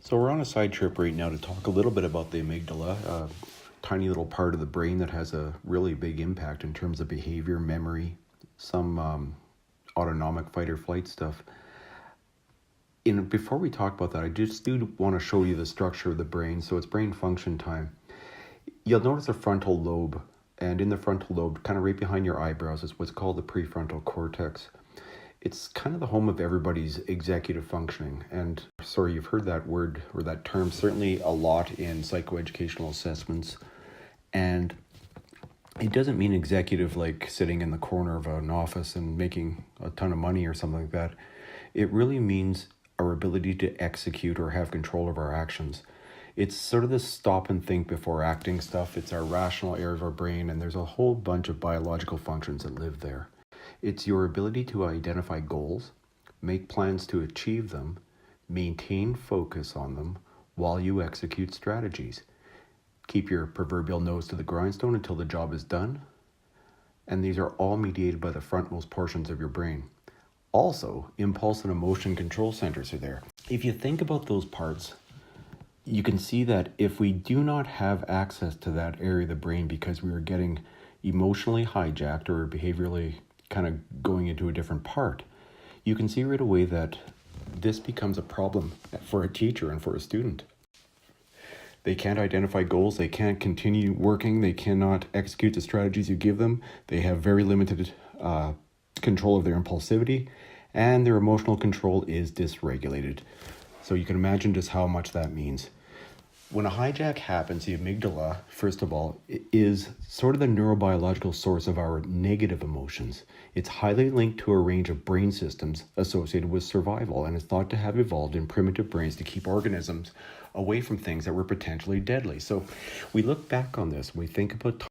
So we're on a side trip right now to talk a little bit about the amygdala, a tiny little part of the brain that has a really big impact in terms of behavior, memory, some autonomic fight or flight stuff. Before we talk about that, I just do want to show you the structure of the brain. So it's brain function time. You'll notice a frontal lobe, and in the frontal lobe, kind of right behind your eyebrows, is what's called the prefrontal cortex. It's kind of the home of everybody's executive functioning. And sorry, you've heard that word or that term certainly a lot in psychoeducational assessments. And it doesn't mean executive like sitting in the corner of an office and making a ton of money or something like that. It really means our ability to execute or have control of our actions. It's sort of the stop and think before acting stuff. It's our rational area of our brain, and there's a whole bunch of biological functions that live there. It's your ability to identify goals, make plans to achieve them, maintain focus on them while you execute strategies. Keep your proverbial nose to the grindstone until the job is done. And these are all mediated by the frontmost portions of your brain. Also, impulse and emotion control centers are there. If you think about those parts, you can see that if we do not have access to that area of the brain because we are getting emotionally hijacked or behaviorally kind of going into a different part, you can see right away that this becomes a problem for a teacher and for a student. They can't identify goals, they can't continue working, they cannot execute the strategies you give them, they have very limited control of their impulsivity, and their emotional control is dysregulated. So you can imagine just how much that means. When a hijack happens, the amygdala, first of all, is sort of the neurobiological source of our negative emotions. It's highly linked to a range of brain systems associated with survival, and is thought to have evolved in primitive brains to keep organisms away from things that were potentially deadly. So we look back on this, we think about